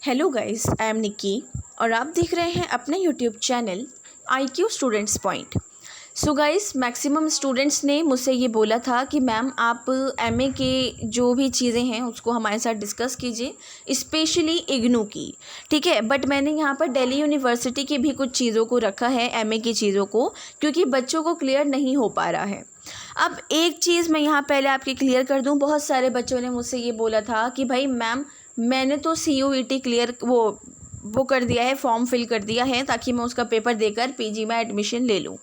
Hello guys, I am Nikki और आप देख रहे हैं अपना YouTube channel IQ students point. So guys, maximum students ने मुझसे ये बोला था कि मैम आप एमए के जो भी चीज़ें हैं उसको हमारे साथ डिस्कस कीजिए, स्पेशली इग्नू की। ठीक है, बट मैंने यहाँ पर दिल्ली यूनिवर्सिटी की भी कुछ चीज़ों को रखा है, एमए की चीज़ों को, क्योंकि बच्चों को क्लियर नहीं हो पा रहा है। अब एक चीज़ मैं यहाँ पहले आपकी क्लियर कर दूँ, बहुत सारे बच्चों ने मुझसे ये बोला था कि भाई मैम मैंने तो CUET क्लियर वो कर दिया है, फॉर्म फिल कर दिया है ताकि मैं उसका पेपर देकर PG में एडमिशन ले लूँ।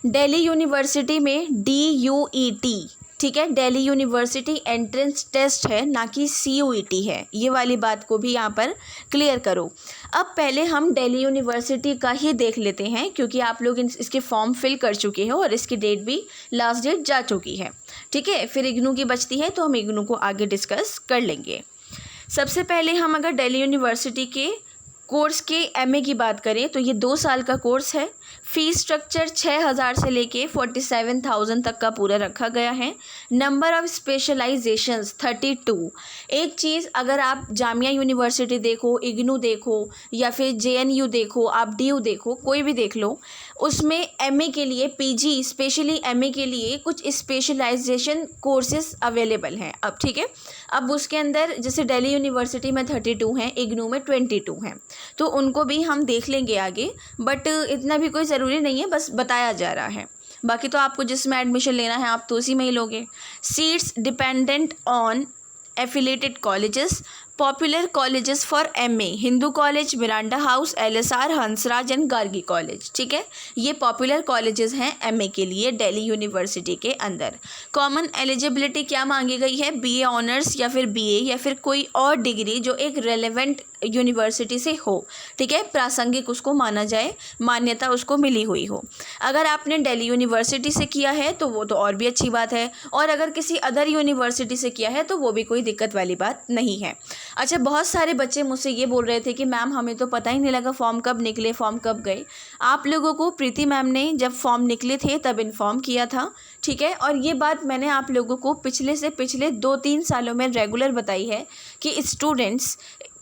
दिल्ली यूनिवर्सिटी में DUET, ठीक है, दिल्ली यूनिवर्सिटी एंट्रेंस टेस्ट है, ना कि CUET है। ये वाली बात को भी यहाँ पर क्लियर करो। अब पहले हम दिल्ली यूनिवर्सिटी का ही देख लेते हैं, क्योंकि आप लोग इसके फॉर्म फिल कर चुके हो और इसकी डेट भी लास्ट डेट जा चुकी है। ठीक है, फिर इग्नू की बचती है तो हम इग्नू को आगे डिस्कस कर लेंगे। सबसे पहले हम अगर दिल्ली यूनिवर्सिटी के कोर्स के एमए की बात करें तो ये 2 साल का कोर्स है। फ़ीस स्ट्रक्चर 6,000 से लेके 47,000 तक का पूरा रखा गया है। Number of specialisations 32। एक चीज़, अगर आप जामिया यूनिवर्सिटी देखो, इग्नू देखो या फिर JNU देखो, आप DU देखो, कोई भी देख लो, उसमें एमए के लिए PG स्पेशली एमए के लिए कुछ स्पेशलाइजेशन कोर्सेज अवेलेबल हैं। अब ठीक है, अब उसके अंदर जैसे दिल्ली यूनिवर्सिटी में 32 हैं, इग्नू में 22 हैं, तो उनको भी हम देख लेंगे आगे, बट इतना भी कोई ज़रूरी नहीं है, बस बताया जा रहा है। बाकी तो आपको जिसमें एडमिशन लेना है आप तो उसी में ही लोगे। Seats dependent on affiliated colleges, popular colleges for MA, Hindu college, Miranda house, LSR, Hansraj and Gargi college. ठीक है, ये पॉपुलर कॉलेजेस हैं एमए के लिए दिल्ली यूनिवर्सिटी के अंदर। कॉमन एलिजिबिलिटी क्या मांगी गई है? BA ऑनर्स या फिर BA या फिर कोई और डिग्री जो एक रेलेवेंट यूनिवर्सिटी से हो। ठीक है, प्रासंगिक उसको माना जाए, मान्यता उसको मिली हुई हो। अगर आपने दिल्ली यूनिवर्सिटी से किया है तो वो तो और भी अच्छी बात है, और अगर किसी अदर यूनिवर्सिटी से किया है तो वो भी कोई दिक्कत वाली बात नहीं है। अच्छा, बहुत सारे बच्चे मुझसे ये बोल रहे थे कि मैम हमें तो पता ही नहीं लगा फॉर्म कब निकले, फॉर्म कब गए। आप लोगों को प्रीति मैम ने जब फॉर्म निकले थे तब इन्फॉर्म किया था। ठीक है, और ये बात मैंने आप लोगों को पिछले 2-3 सालों में रेगुलर बताई है कि स्टूडेंट्स,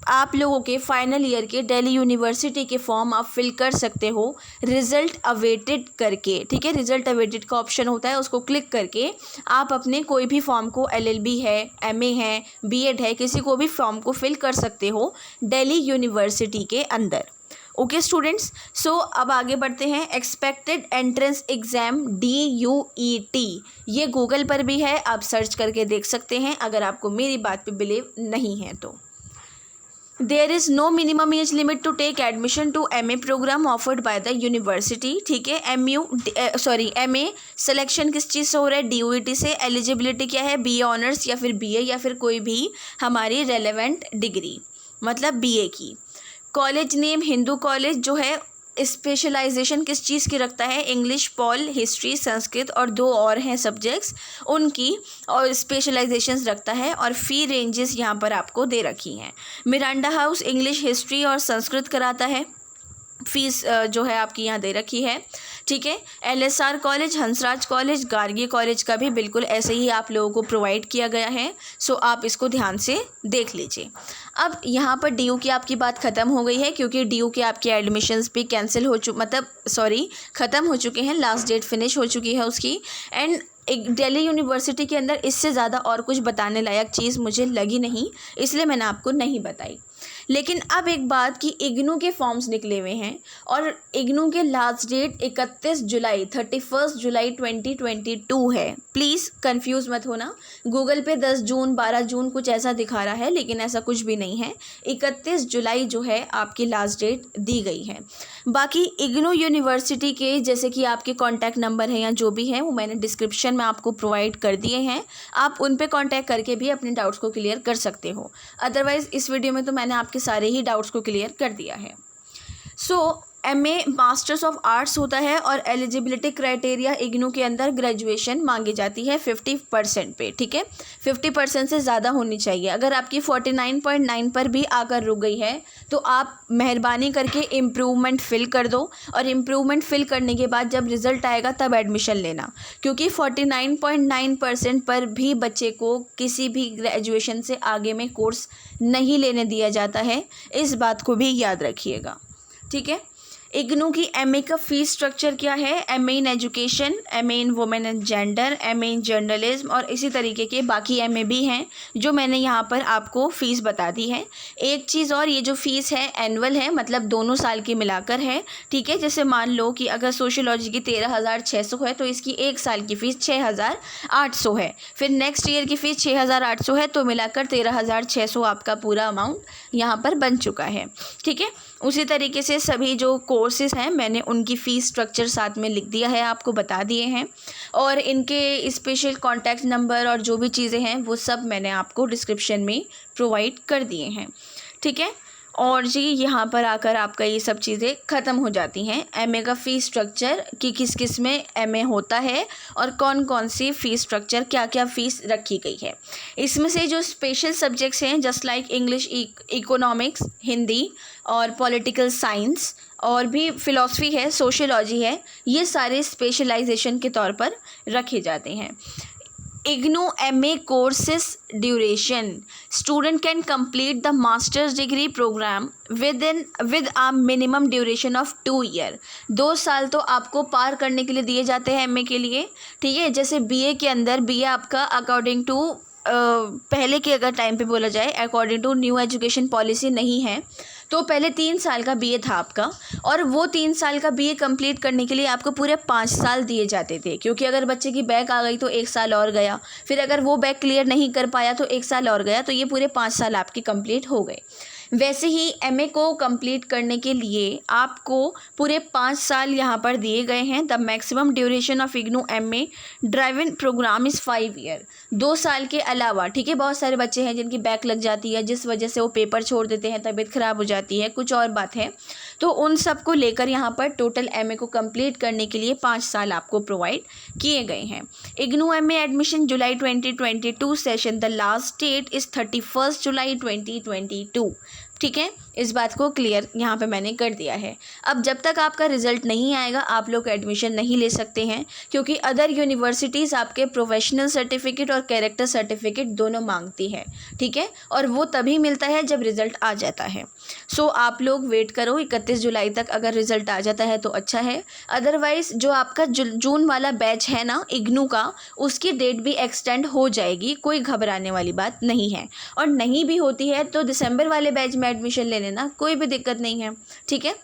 आप लोगों के फाइनल ईयर के दिल्ली यूनिवर्सिटी के फॉर्म आप फिल कर सकते हो रिज़ल्ट अवेटेड करके। ठीक है, रिज़ल्ट अवेटेड का ऑप्शन होता है, उसको क्लिक करके आप अपने कोई भी फॉर्म को, LLB है, MA है, B.Ed है, किसी को भी फॉर्म को फिल कर सकते हो दिल्ली यूनिवर्सिटी के अंदर। ओके स्टूडेंट्स, सो अब आगे बढ़ते हैं। एक्सपेक्टेड एंट्रेंस एग्ज़ाम DUET, ये गूगल पर भी है, आप सर्च करके देख सकते हैं अगर आपको मेरी बात पे बिलीव नहीं है तो। There is no minimum age limit to take admission to MA program offered by the university। ठीक है, MA सिलेक्शन किस चीज़ से हो रहा है? DUET से। एलिजिबिलिटी क्या है? BA ऑनर्स या फिर BA या फिर कोई भी हमारी रेलेवेंट डिग्री, मतलब BA की। कॉलेज नेम हिंदू कॉलेज जो है, स्पेशलाइजेशन किस चीज़ की रखता है? इंग्लिश, पॉल, हिस्ट्री, संस्कृत और 2 और हैं सब्जेक्ट्स उनकी, और स्पेशलाइजेशंस रखता है। और फ़ी रेंजेस यहाँ पर आपको दे रखी हैं। मिरांडा हाउस इंग्लिश, हिस्ट्री और संस्कृत कराता है, फीस जो है आपकी यहाँ दे रखी है। ठीक है, LSR college, Hansraj college, Gargi college का भी बिल्कुल ऐसे ही आप लोगों को प्रोवाइड किया गया है। सो आप इसको ध्यान से देख लीजिए। अब यहाँ पर DU की आपकी बात ख़त्म हो गई है, क्योंकि DU के आपके एडमिशन्स भी कैंसिल हो ख़त्म हो चुके हैं, लास्ट डेट फिनिश हो चुकी है उसकी। एंड एक दिल्ली यूनिवर्सिटी के अंदर इससे ज़्यादा और कुछ बताने लायक चीज़ मुझे लगी नहीं, इसलिए मैंने आपको नहीं बताई। लेकिन अब एक बात कि इग्नू के फॉर्म्स निकले हुए हैं और इग्नू के लास्ट डेट 31 जुलाई 2022 है। प्लीज़ कंफ्यूज मत होना, गूगल पे 10 जून 12 जून कुछ ऐसा दिखा रहा है, लेकिन ऐसा कुछ भी नहीं है। 31 जुलाई जो है आपकी लास्ट डेट दी गई है। बाकी इग्नू यूनिवर्सिटी के जैसे कि आपके कॉन्टैक्ट नंबर हैं या जो भी हैं वो मैंने डिस्क्रिप्शन में आपको प्रोवाइड कर दिए हैं, आप उन पे कॉन्टैक्ट करके भी अपने डाउट्स को क्लियर कर सकते हो। अदरवाइज़ इस वीडियो में तो मैंने आपके सारे ही डाउट्स को क्लियर कर दिया है। सो MA मास्टर्स ऑफ आर्ट्स होता है और एलिजिबिलिटी क्राइटेरिया इग्नू के अंदर ग्रेजुएशन मांगी जाती है 50% पे, ठीक है। 50% से ज़्यादा होनी चाहिए। अगर आपकी 49.9 पर भी आकर रुक गई है तो आप मेहरबानी करके इम्प्रूवमेंट फ़िल कर दो, और इम्प्रूवमेंट फ़िल करने के बाद जब रिज़ल्ट आएगा तब एडमिशन लेना, क्योंकि 49.9% पर भी बच्चे को किसी भी ग्रेजुएशन से आगे में कोर्स नहीं लेने दिया जाता है। इस बात को भी याद रखिएगा, ठीक है। इग्नू की MA का फ़ीस स्ट्रक्चर क्या है? MA in education, MA in women and gender, MA in journalism और इसी तरीके के बाकी MA भी हैं जो मैंने यहाँ पर आपको फ़ीस बता दी है। एक चीज़ और, ये जो फ़ीस है एनुअल है, मतलब दोनों साल की मिलाकर है, ठीक है। जैसे मान लो कि अगर सोशियोलॉजी की 13,600 है तो इसकी एक साल की फ़ीस 6,800 है, फिर नेक्स्ट ईयर की फ़ीस 6,800 है, तो मिलाकर 13,600 आपका पूरा अमाउंट यहाँ पर बन चुका है, ठीक है। उसी तरीके से सभी जो कोर्सेज़ हैं मैंने उनकी फ़ीस स्ट्रक्चर साथ में लिख दिया है, आपको बता दिए हैं, और इनके स्पेशल कॉन्टैक्ट नंबर और जो भी चीज़ें हैं वो सब मैंने आपको डिस्क्रिप्शन में प्रोवाइड कर दिए हैं, ठीक है। और जी यहाँ पर आकर आपका ये सब चीज़ें ख़त्म हो जाती हैं। MA का फ़ीस स्ट्रक्चर कि किस किस में MA होता है और कौन कौन सी फ़ीस स्ट्रक्चर, क्या क्या फ़ीस रखी गई है। इसमें से जो स्पेशल सब्जेक्ट्स हैं just like English, economics, Hindi और पॉलिटिकल साइंस और भी फ़िलॉसफी है, सोशियोलॉजी है, ये सारे स्पेशलाइजेशन के तौर पर रखे जाते हैं। IGNOU MA courses duration, student can complete the master's degree program with a minimum duration of 2 year। 2 साल तो आपको पार करने के लिए दिए जाते हैं MA के लिए, ठीक है। जैसे BA के अंदर BA आपका अकॉर्डिंग टू पहले के अगर टाइम पे बोला जाए according to new education policy नहीं है, तो पहले 3 साल का BA था आपका, और वो 3 साल का BA कंप्लीट करने के लिए आपको पूरे 5 साल दिए जाते थे, क्योंकि अगर बच्चे की बैक आ गई तो 1 साल और गया, फिर अगर वो बैक क्लियर नहीं कर पाया तो 1 साल और गया, तो ये पूरे 5 साल आपके कंप्लीट हो गए। वैसे ही MA को कंप्लीट करने के लिए आपको पूरे 5 साल यहाँ पर दिए गए हैं। The maximum duration of IGNOU MA driven program is 5 year. 2 साल के अलावा, ठीक है, बहुत सारे बच्चे हैं जिनकी बैक लग जाती है जिस वजह से वो पेपर छोड़ देते हैं, तबीयत ख़राब हो जाती है, कुछ और बात है, तो उन सब को लेकर यहाँ पर टोटल MA को कंप्लीट करने के लिए 5 साल आपको प्रोवाइड किए गए हैं। IGNOU MA admission July 2022 session, the last that is 31 जुलाई 2022, ठीक है। इस बात को क्लियर यहाँ पे मैंने कर दिया है। अब जब तक आपका रिज़ल्ट नहीं आएगा आप लोग एडमिशन नहीं ले सकते हैं, क्योंकि अदर यूनिवर्सिटीज़ आपके प्रोफेशनल सर्टिफिकेट और कैरेक्टर सर्टिफिकेट दोनों मांगती है, ठीक है, और वो तभी मिलता है जब रिज़ल्ट आ जाता है। सो आप लोग वेट करो 31 जुलाई तक, अगर रिज़ल्ट आ जाता है तो अच्छा है, अदरवाइज़ जो आपका जून वाला बैच है ना इग्नू का, उसकी डेट भी एक्सटेंड हो जाएगी, कोई घबराने वाली बात नहीं है, और नहीं भी होती है तो दिसंबर वाले बैच में एडमिशन ले लेना, कोई भी दिक्कत नहीं है, ठीक है।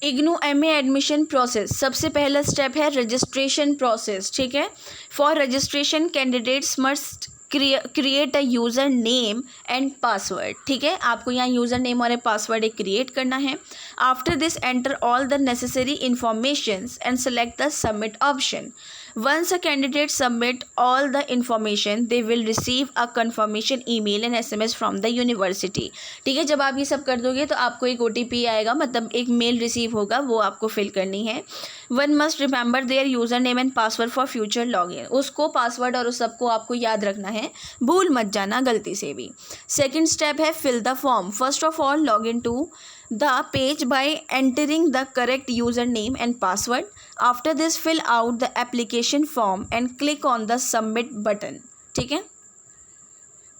इग्नू MA एडमिशन प्रोसेस, सबसे पहला स्टेप है रजिस्ट्रेशन प्रोसेस, ठीक है। For registration candidates must create a user name and password, ठीक है, आपको यहाँ यूज़र नेम और पासवर्ड एक क्रिएट करना है। After this enter all the necessary informations and select the submit option. Once a candidate submit all the information, they will receive a confirmation email and SMS from the university, ठीक है। जब आप ये सब कर दोगे तो आपको एक OTP आएगा, मतलब एक मेल रिसीव होगा, वो आपको फिल करनी है। One must remember their user name and password for future login, उसको पासवर्ड और उस सबको आपको याद रखना है, भूल मत जाना गलती से भी। सेकेंड स्टेप है fill the form. First of all log in to the page by entering the correct username and password. After this fill out the application form and click on the submit button, ठीक है।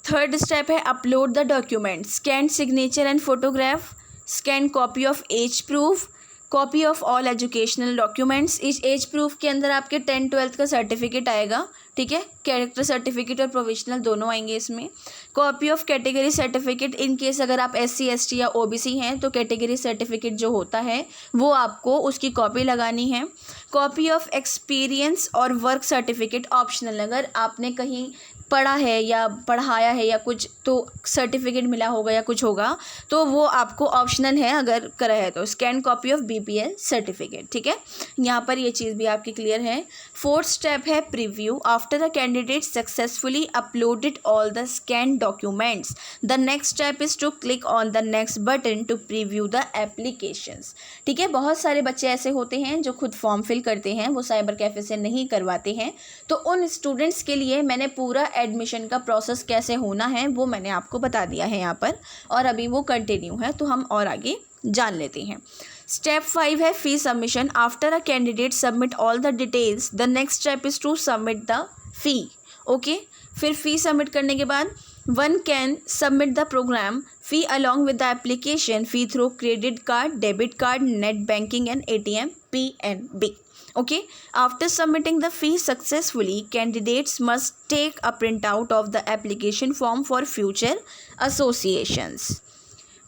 Third step है upload the document, scan signature and photograph, scan copy of age proof, copy of all educational documents. इस age proof के अंदर आपके 10th-12th का certificate आएगा, ठीक है, कैरेक्टर सर्टिफिकेट और प्रोविजनल दोनों आएंगे इसमें। Copy of category certificate, in case अगर आप SC ST या OBC हैं तो कैटेगरी सर्टिफिकेट जो होता है वो आपको उसकी कॉपी लगानी है। कॉपी ऑफ एक्सपीरियंस और वर्क सर्टिफिकेट ऑप्शनल, अगर आपने कहीं पढ़ा है या पढ़ाया है या कुछ तो सर्टिफिकेट मिला होगा या कुछ होगा, तो वो आपको ऑप्शनल है अगर करा है तो। Scan copy of BPL certificate, ठीक है, यहाँ पर ये चीज़ भी आपकी क्लियर है। फोर्थ स्टेप है preview. After the candidate successfully uploaded all the scan documents, the next step is to click on the next button to preview the applications. ठीक है, बहुत सारे बच्चे ऐसे होते हैं जो खुद फॉर्म फिल करते हैं, वो साइबर कैफ़े से नहीं करवाते हैं, तो उन स्टूडेंट्स के लिए मैंने पूरा एडमिशन का प्रोसेस कैसे होना है वो मैंने आपको बता दिया है यहाँ पर, और अभी वो कंटिन्यू है, तो हम और आगे जान लेते हैं। स्टेप 5 है fee submission. After a candidate submit all the details, the next step is to submit the fee. Okay, फिर फी सबमिट करने के बाद one can submit the program fee along with the application fee through credit card, debit card, net banking and ATM PNB. Okay, after submitting the fee successfully, candidates must take a printout of the application form for future associations.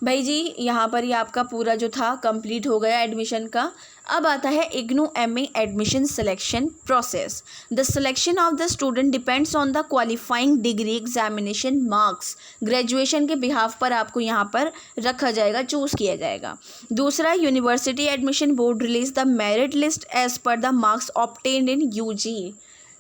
भाई जी, यहाँ पर ही आपका पूरा जो था complete हो गया admission का। अब आता है IGNOU MA admission selection process. The selection of the student depends on the qualifying degree examination marks. Graduation के बिहाफ पर आपको यहाँ पर रखा जाएगा, चूज़ किया जाएगा। दूसरा, university admission board release the merit list as per the marks obtained in UG।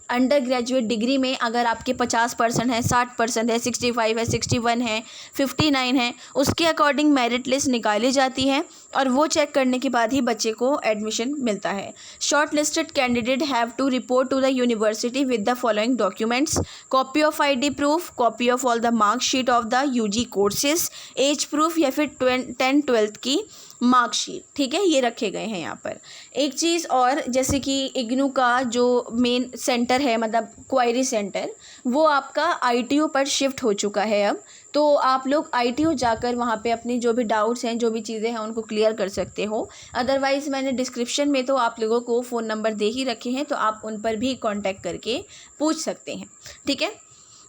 Under graduate degree में अगर आपके 50% है, 60% है, 65 है, 61 है, 59 है, उसके अकॉर्डिंग मेरिट लिस्ट निकाली जाती है और वो चेक करने के बाद ही बच्चे को एडमिशन मिलता है। Short listed candidate have to report to the university with the following documents: copy of ID proof, copy of all the marksheet of the UG courses, age proof या फिर 10th-12th की मार्कशीट। ठीक है, ये रखे गए हैं यहाँ पर। एक चीज़ और, जैसे कि IGNOU का जो मेन सेंटर है, मतलब क्वायरी सेंटर, वो आपका ITO पर शिफ्ट हो चुका है अब, तो आप लोग ITO जाकर वहाँ पे अपनी जो भी डाउट्स हैं, जो भी चीज़ें हैं, उनको क्लियर कर सकते हो। अदरवाइज़ मैंने डिस्क्रिप्शन में तो आप लोगों को फ़ोन नंबर दे ही रखे हैं, तो आप उन पर भी कांटेक्ट करके पूछ सकते हैं। ठीक है,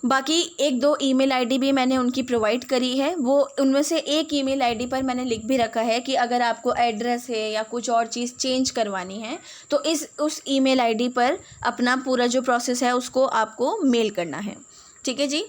बाकी 1-2 ईमेल आईडी भी मैंने उनकी प्रोवाइड करी है। वो उनमें से एक ईमेल आईडी पर मैंने लिख भी रखा है कि अगर आपको एड्रेस है या कुछ और चीज़ चेंज करवानी है तो उस ईमेल आईडी पर अपना पूरा जो प्रोसेस है उसको आपको मेल करना है। ठीक है जी।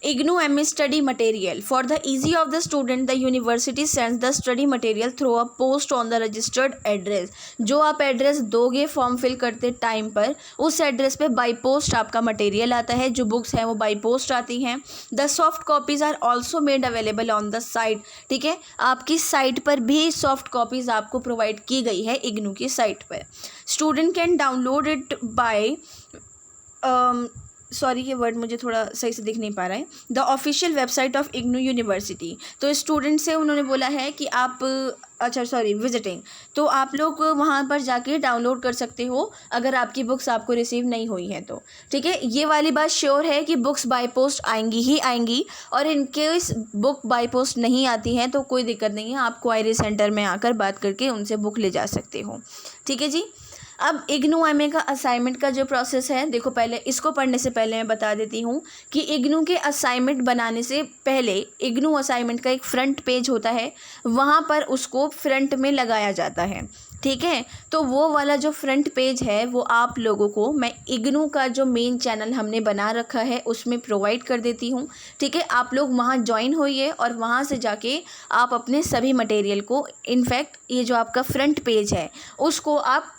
IGNOU MA study material. For the easy of the student, the university sends the study material through a post on the registered address. जो आप एड्रेस दोगे फॉर्म फिल करते टाइम पर, उस एड्रेस पे बाई पोस्ट आपका मटेरियल आता है। जो बुक्स हैं वो बाई पोस्ट आती हैं। The soft copies are also made available on the site. ठीक है, आपकी साइट पर भी सॉफ्ट कॉपीज़ आपको प्रोवाइड की गई है IGNOU की साइट पर। Student can download it by sorry, ये वर्ड मुझे थोड़ा सही से दिख नहीं पा रहा है। The official website of IGNOU university. तो स्टूडेंट से उन्होंने बोला है कि आप विजिटिंग, तो आप लोग वहाँ पर जाके डाउनलोड कर सकते हो अगर आपकी बुक्स आपको रिसीव नहीं हुई हैं तो। ठीक है, ये वाली बात श्योर है कि बुक्स बाय पोस्ट आएंगी ही आएंगी, और इनकेस बुक बाय पोस्ट नहीं आती हैं तो कोई दिक्कत नहीं है, आप क्वायरी सेंटर में आकर बात करके उनसे बुक ले जा सकते हो। ठीक है जी। अब IGNOU MA का असाइनमेंट का जो प्रोसेस है, देखो पहले इसको पढ़ने से पहले मैं बता देती हूँ कि IGNOU के असाइनमेंट बनाने से पहले IGNOU असाइनमेंट का एक फ्रंट पेज होता है, वहाँ पर उसको फ्रंट में लगाया जाता है। ठीक है, तो वो वाला जो फ्रंट पेज है वो आप लोगों को मैं IGNOU का जो मेन चैनल हमने बना रखा है उसमें प्रोवाइड कर देती हूँ। ठीक है, आप लोग वहाँ ज्वाइन होइए और वहाँ से जाके आप अपने सभी मटेरियल को, इनफैक्ट ये जो आपका फ्रंट पेज है उसको आप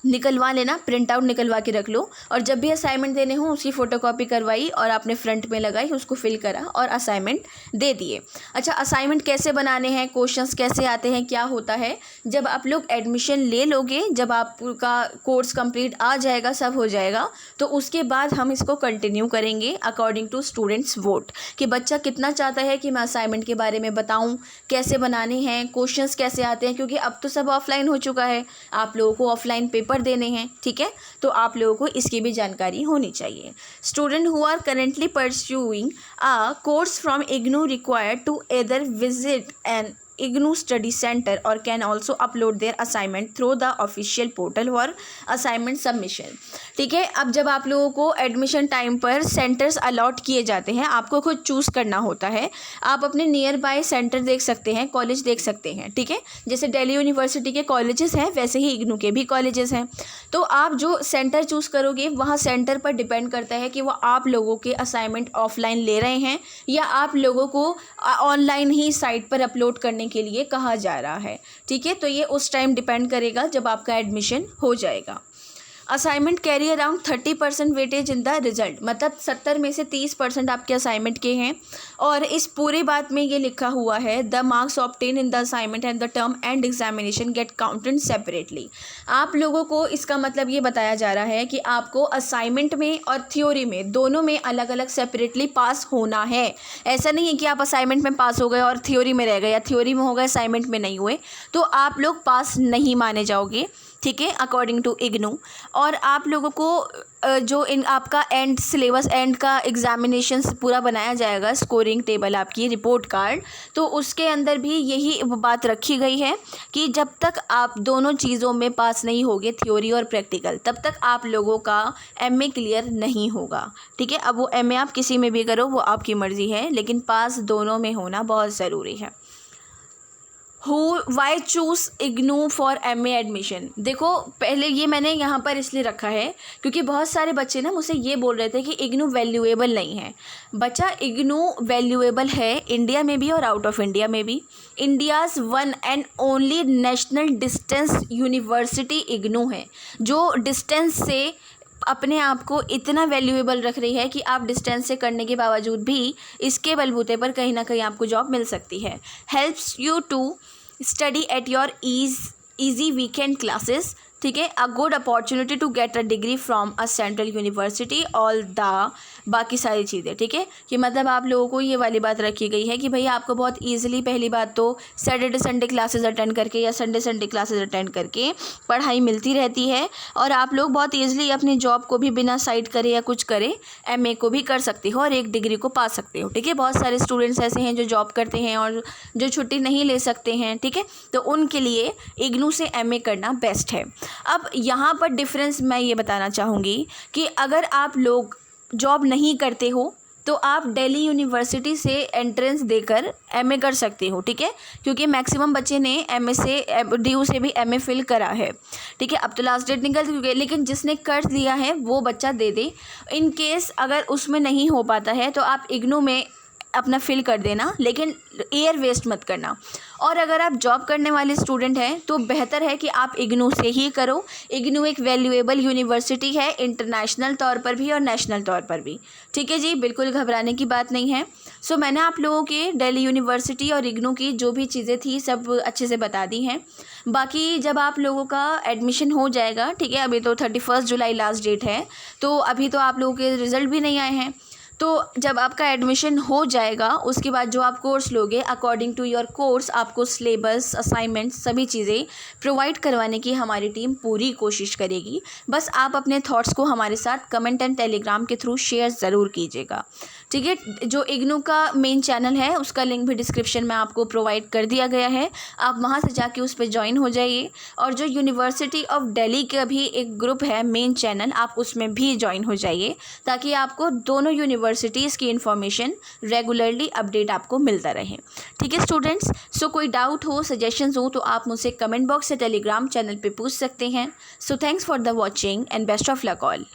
निकलवा लेना, प्रिंट आउट निकलवा के रख लो, और जब भी असाइनमेंट देने हो उसकी फ़ोटोकॉपी करवाई और आपने फ्रंट में लगाई, उसको फिल करा और असाइनमेंट दे दिए। अच्छा, असाइनमेंट कैसे बनाने हैं, क्वेश्चंस कैसे आते हैं, क्या होता है, जब आप लोग एडमिशन ले लोगे, जब आपका कोर्स कंप्लीट आ जाएगा, सब हो जाएगा, तो उसके बाद हम इसको कंटिन्यू करेंगे अकॉर्डिंग टू स्टूडेंट्स वोट, कि बच्चा कितना चाहता है कि मैं असाइनमेंट के बारे में बताऊँ, कैसे बनाने हैं, क्वेश्चंस कैसे आते हैं, क्योंकि अब तो सब ऑफलाइन हो चुका है, आप लोगों को ऑफलाइन पेपर देने हैं। ठीक है, तो आप लोगों को इसकी भी जानकारी होनी चाहिए। Student who are currently pursuing a course from IGNOU required to either visit an IGNOU Study Center or can also upload their assignment through the official portal for assignment submission। ठीक है, अब जब आप लोगों को एडमिशन टाइम पर centres allot किए जाते हैं, आपको खुद चूज़ करना होता है। आप अपने नियर बाय सेंटर देख सकते हैं, कॉलेज देख सकते हैं। ठीक है, जैसे दिल्ली यूनिवर्सिटी के कॉलेजेस हैं वैसे ही IGNOU के भी कॉलेजेस हैं। तो आप जो सेंटर चूज़ करोगे वहाँ सेंटर पर डिपेंड करता है कि वो आप लोगों के असाइनमेंट ऑफलाइन ले रहे हैं या आप लोगों को ऑनलाइन ही साइट पर अपलोड करने के लिए कहा जा रहा है। ठीक है, तो ये उस टाइम डिपेंड करेगा जब आपका एडमिशन हो जाएगा। Assignment carry around 30% weightage in the result, मतलब 70 में से 30% आपके असाइनमेंट के हैं। और इस पूरी बात में ये लिखा हुआ है the marks obtain in the assignment and the term end examination get counted separately. आप लोगों को इसका मतलब ये बताया जा रहा है कि आपको असाइनमेंट में और थ्योरी में दोनों में अलग अलग सेपरेटली पास होना है। ऐसा नहीं है कि आप असाइनमेंट में पास हो गए और थ्योरी में रह गए या थ्योरी में हो गए असाइनमेंट में नहीं हुए, तो आप लोग पास नहीं माने जाओगे। ठीक है, अकॉर्डिंग टू IGNOU। और आप लोगों को जो इन आपका एंड सिलेबस एंड का एग्जामिनेशन पूरा बनाया जाएगा, स्कोरिंग टेबल आपकी रिपोर्ट कार्ड, तो उसके अंदर भी यही बात रखी गई है कि जब तक आप दोनों चीज़ों में पास नहीं होगे, थ्योरी और प्रैक्टिकल, तब तक आप लोगों का MA क्लियर नहीं होगा। ठीक है, अब वो MA आप किसी में भी करो वो आपकी मर्ज़ी है, लेकिन पास दोनों में होना बहुत ज़रूरी है। Why choose IGNOU for MA admission. देखो, पहले ये मैंने यहाँ पर इसलिए रखा है क्योंकि बहुत सारे बच्चे ना मुझसे ये बोल रहे थे कि IGNOU वैल्यूएबल नहीं है। बच्चा, IGNOU वैल्यूएबल है, इंडिया में भी और आउट ऑफ इंडिया में भी। India's one and only national distance university IGNOU है, जो डिस्टेंस से अपने आप को इतना वैल्यूएबल रख रही है कि आप डिस्टेंस से करने के बावजूद भी इसके बलबूते पर कहीं ना कहीं आपको जॉब मिल सकती है। Helps you to study at your easy weekend classes. ठीक है, a good opportunity to get a degree from a central university, all the बाकी सारी चीज़ें। ठीक है, कि मतलब आप लोगों को ये वाली बात रखी गई है कि भाई आपको बहुत ईजिली, पहली बात तो सैटरडे संडे क्लासेस अटेंड करके या संडे क्लासेस अटेंड करके पढ़ाई मिलती रहती है, और आप लोग बहुत ईजिली अपनी जॉब को भी बिना साइड करे या कुछ करे MA को भी कर सकते हो और एक डिग्री को पा सकते हो। ठीक है, बहुत सारे स्टूडेंट्स ऐसे हैं जो जॉब करते हैं और जो छुट्टी नहीं ले सकते हैं। ठीक है, तो उनके लिए IGNOU से MA करना बेस्ट है। अब यहाँ पर डिफरेंस मैं ये बताना चाहूँगी कि अगर आप लोग जॉब नहीं करते हो तो आप दिल्ली यूनिवर्सिटी से एंट्रेंस देकर MA कर सकते हो। ठीक है, क्योंकि मैक्सिमम बच्चे ने MA से DU से भी MA फिल करा है। ठीक है, अब तो लास्ट डेट निकल चुकी है, लेकिन जिसने कर लिया है वो बच्चा दे दे। इन केस अगर उसमें नहीं हो पाता है तो आप IGNOU में अपना फिल कर देना, लेकिन एयर वेस्ट मत करना। और अगर आप जॉब करने वाले स्टूडेंट हैं तो बेहतर है कि आप IGNOU से ही करो। IGNOU एक वैल्यूएबल यूनिवर्सिटी है, इंटरनेशनल तौर पर भी और नेशनल तौर पर भी। ठीक है जी, बिल्कुल घबराने की बात नहीं है। सो मैंने आप लोगों के दिल्ली यूनिवर्सिटी और IGNOU की जो भी चीज़ें थी सब अच्छे से बता दी हैं। बाकी जब आप लोगों का एडमिशन हो जाएगा, ठीक है, अभी तो 31 जुलाई लास्ट डेट है, तो अभी तो आप लोगों के रिज़ल्ट भी नहीं आए हैं। तो जब आपका एडमिशन हो जाएगा उसके बाद जो आप कोर्स लोगे, अकॉर्डिंग टू योर कोर्स आपको सिलेबस, असाइनमेंट, सभी चीज़ें प्रोवाइड करवाने की हमारी टीम पूरी कोशिश करेगी। बस आप अपने थॉट्स को हमारे साथ कमेंट एंड टेलीग्राम के थ्रू शेयर ज़रूर कीजिएगा। ठीक है, जो IGNOU का मेन चैनल है उसका लिंक भी डिस्क्रिप्शन में आपको प्रोवाइड कर दिया गया है, आप वहाँ से जाके उस पर ज्वाइन हो जाइए। और जो यूनिवर्सिटी ऑफ दिल्ली का भी एक ग्रुप है मेन चैनल, आप उसमें भी ज्वाइन हो जाइए ताकि आपको दोनों यूनिवर्सिटीज़ की इन्फॉर्मेशन रेगुलरली अपडेट आपको मिलता रहे। ठीक है स्टूडेंट्स, सो कोई डाउट हो, सजेशंस हो तो आप मुझसे कमेंट बॉक्स से टेलीग्राम चैनल पे पूछ सकते हैं। So thanks for the watching and best of luck all.